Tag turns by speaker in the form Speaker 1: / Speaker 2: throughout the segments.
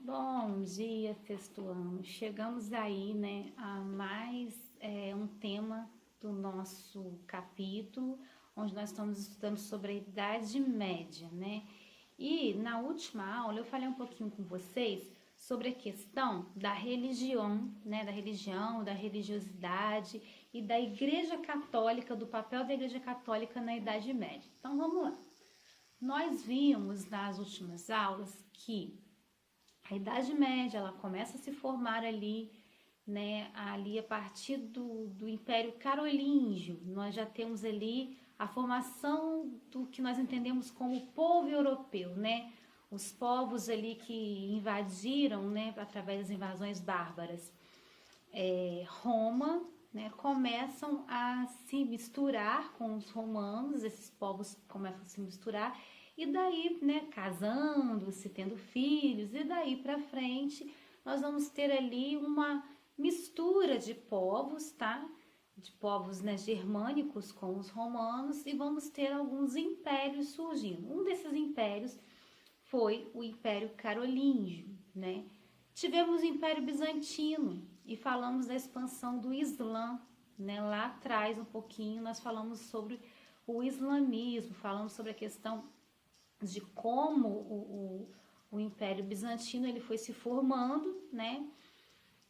Speaker 1: Bom dia, textuando. Chegamos aí, né, a mais um tema do nosso capítulo, onde nós estamos estudando sobre a Idade Média, né? E na última aula eu falei um pouquinho com vocês sobre a questão da religião, né, da religiosidade e da Igreja Católica, do papel da Igreja Católica na Idade Média. Então vamos lá. Nós vimos nas últimas aulas que a Idade Média, ela começa a se formar ali, né, ali a partir do Império Carolíngio. Nós já temos ali a formação do que nós entendemos como povo europeu, né? Os povos ali que invadiram, né, através das invasões bárbaras, Roma, né, começam a se misturar com os romanos, esses povos começam a se misturar, e daí, né, casando-se, tendo filhos, e daí para frente nós vamos ter ali uma mistura de povos, tá? De povos, né, germânicos com os romanos, e vamos ter alguns impérios surgindo. Um desses impérios foi o Império Carolíngio, né? Tivemos o Império Bizantino e falamos da expansão do Islã, né? Lá atrás um pouquinho nós falamos sobre o islamismo, falamos sobre a questão de como o Império Bizantino ele foi se formando, né?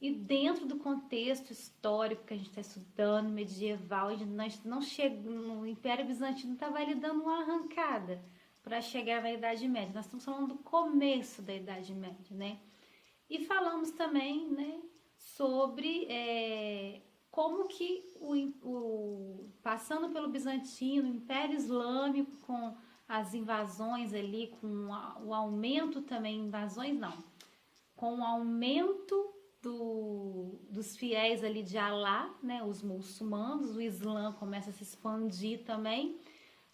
Speaker 1: E dentro do contexto histórico que a gente está estudando, medieval, nós não chegamos, o Império Bizantino estava ali dando uma arrancada para chegar na Idade Média. Nós estamos falando do começo da Idade Média, né? E falamos também, né, sobre como que passando pelo Bizantino, o Império Islâmico, com as invasões ali, com o aumento também, invasões não, com o aumento dos fiéis ali de Alá, né, os muçulmanos, o Islã começa a se expandir também.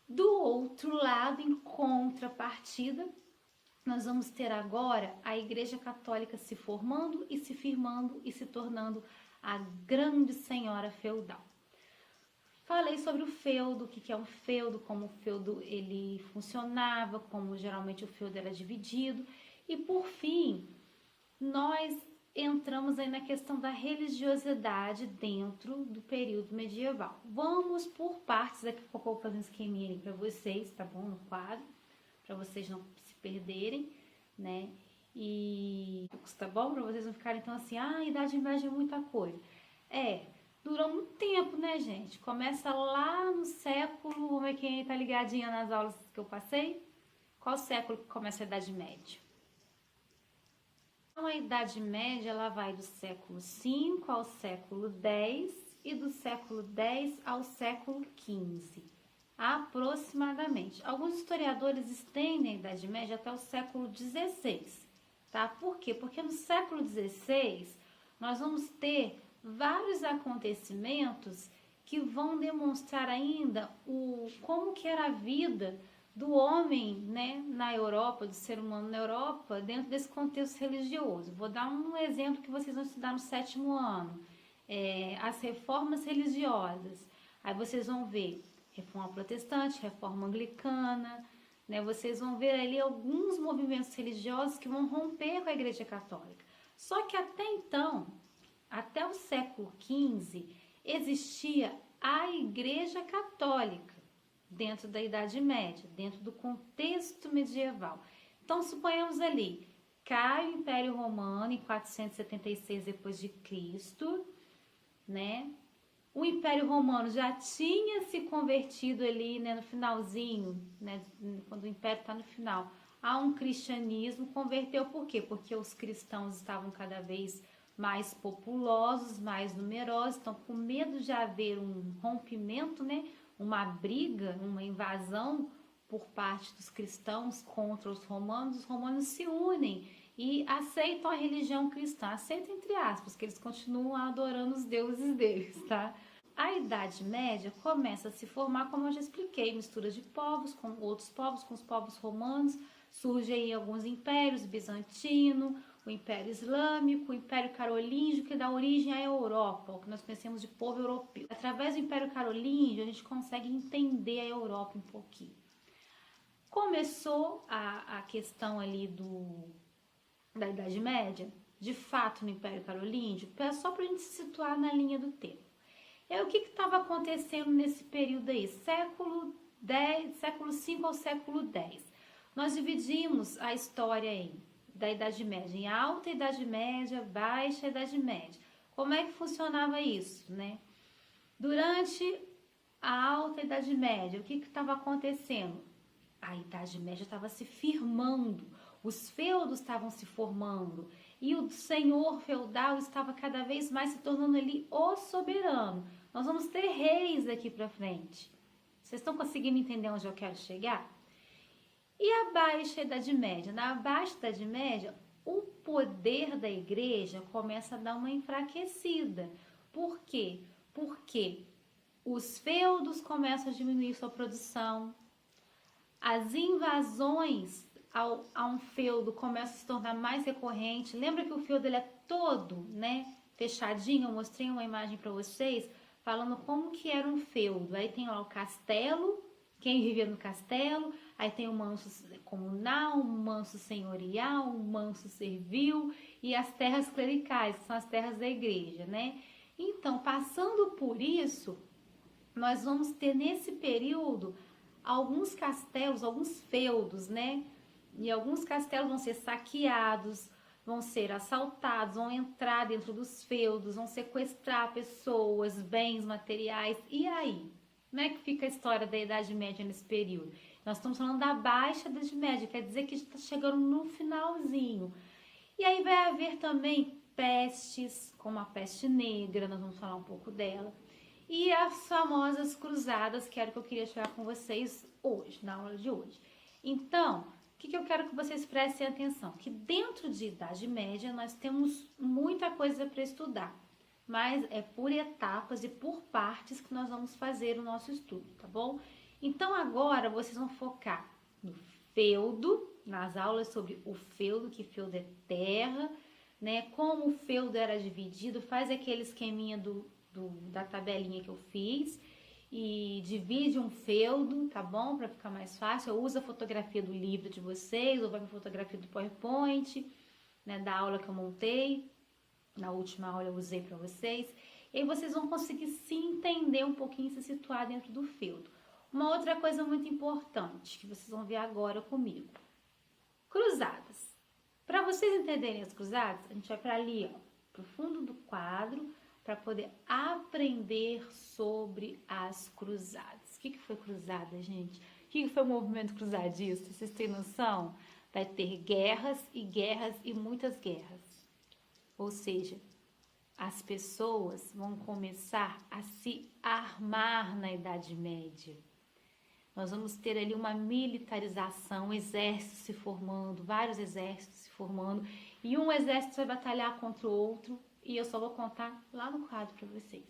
Speaker 1: Do outro lado, em contrapartida, nós vamos ter agora a Igreja Católica se formando e se firmando e se tornando a grande senhora feudal. Falei sobre o feudo, o que é um feudo, como o feudo ele funcionava, como geralmente o feudo era dividido. E por fim, nós entramos aí na questão da religiosidade dentro do período medieval. Vamos por partes, daqui a pouco eu vou fazer um esqueminha aí para vocês, tá bom? No quadro, para vocês não se perderem, né? E tá bom? Para vocês não ficarem então assim, a Idade Média é muita coisa. Durou muito tempo, né, gente? Começa lá no século, vamos ver quem tá ligadinha nas aulas que eu passei. Qual século que começa a Idade Média? Então, a Idade Média ela vai do século V ao século X e do século X ao século XV, aproximadamente. Alguns historiadores estendem a Idade Média até o século XVI, tá? Por quê? Porque no século XVI nós vamos ter vários acontecimentos que vão demonstrar ainda como que era a vida do homem, né, na Europa, do ser humano na Europa, dentro desse contexto religioso. Vou dar um exemplo que vocês vão estudar no 7º ano. As reformas religiosas. Aí vocês vão ver reforma protestante, reforma anglicana, né? Vocês vão ver ali alguns movimentos religiosos que vão romper com a Igreja Católica. Só que até então, até o século XV, existia a Igreja Católica dentro da Idade Média, dentro do contexto medieval. Então, suponhamos ali, cai o Império Romano em 476 depois de Cristo, né? O Império Romano já tinha se convertido ali, né, no finalzinho, né, quando o Império está no final, a um cristianismo. Converteu por quê? Porque os cristãos estavam cada vez mais populosos, mais numerosos, então com medo de haver um rompimento, né, uma briga, uma invasão por parte dos cristãos contra os romanos se unem e aceitam a religião cristã, aceitam entre aspas, que eles continuam adorando os deuses deles, tá? A Idade Média começa a se formar, como eu já expliquei, mistura de povos com outros povos, com os povos romanos, surge aí alguns impérios, bizantino, o Império Islâmico, o Império Carolíngio, que dá origem à Europa, o que nós conhecemos de povo europeu. Através do Império Carolíngio, a gente consegue entender a Europa um pouquinho. Começou a questão ali da Idade Média, de fato no Império Carolíngio, só para a gente se situar na linha do tempo. O que estava acontecendo nesse período aí, século V ao século X. Nós dividimos a história aí da Idade Média em Alta Idade Média, Baixa Idade Média. Como é que funcionava isso, né? Durante a Alta Idade Média, o que estava acontecendo? A Idade Média estava se firmando, os feudos estavam se formando e o senhor feudal estava cada vez mais se tornando ali o soberano. Nós vamos ter reis daqui para frente. Vocês estão conseguindo entender onde eu quero chegar? E a Baixa Idade Média? Na Baixa Idade Média, o poder da igreja começa a dar uma enfraquecida. Por quê? Porque os feudos começam a diminuir sua produção, as invasões a um feudo começam a se tornar mais recorrente. Lembra que o feudo ele é todo, né, fechadinho? Eu mostrei uma imagem para vocês falando como que era um feudo. Aí tem lá o castelo, quem vivia no castelo, aí tem o manso comunal, o manso senhorial, o manso servil e as terras clericais, que são as terras da igreja, né? Então, passando por isso, nós vamos ter nesse período alguns castelos, alguns feudos, né? E alguns castelos vão ser saqueados, vão ser assaltados, vão entrar dentro dos feudos, vão sequestrar pessoas, bens materiais. E aí? Como é que fica a história da Idade Média nesse período? Nós estamos falando da Baixa Idade Média, quer dizer que está chegando no finalzinho. E aí vai haver também pestes, como a peste negra, nós vamos falar um pouco dela. E as famosas cruzadas, que era o que eu queria chegar com vocês hoje, na aula de hoje. Então, o que eu quero que vocês prestem atenção? Que dentro de Idade Média nós temos muita coisa para estudar, mas é por etapas e por partes que nós vamos fazer o nosso estudo, tá bom? Então agora vocês vão focar no feudo, nas aulas sobre o feudo, que feudo é terra, né? Como o feudo era dividido, faz aquele esqueminha da tabelinha que eu fiz e divide um feudo, tá bom? Para ficar mais fácil. Eu uso a fotografia do livro de vocês ou vai a fotografia do PowerPoint, né, da aula que eu montei. Na última aula eu usei para vocês. E aí vocês vão conseguir se entender um pouquinho, se situar dentro do feudo. Uma outra coisa muito importante que vocês vão ver agora comigo. Cruzadas. Para vocês entenderem as cruzadas, a gente vai para ali, ó, pro fundo do quadro, para poder aprender sobre as cruzadas. O que foi cruzada, gente? O que foi o movimento cruzadista? Vocês têm noção? Vai ter guerras e muitas guerras. Ou seja, as pessoas vão começar a se armar na Idade Média. Nós vamos ter ali uma militarização, exércitos se formando, vários exércitos se formando, e um exército vai batalhar contra o outro, e eu só vou contar lá no quadro para vocês.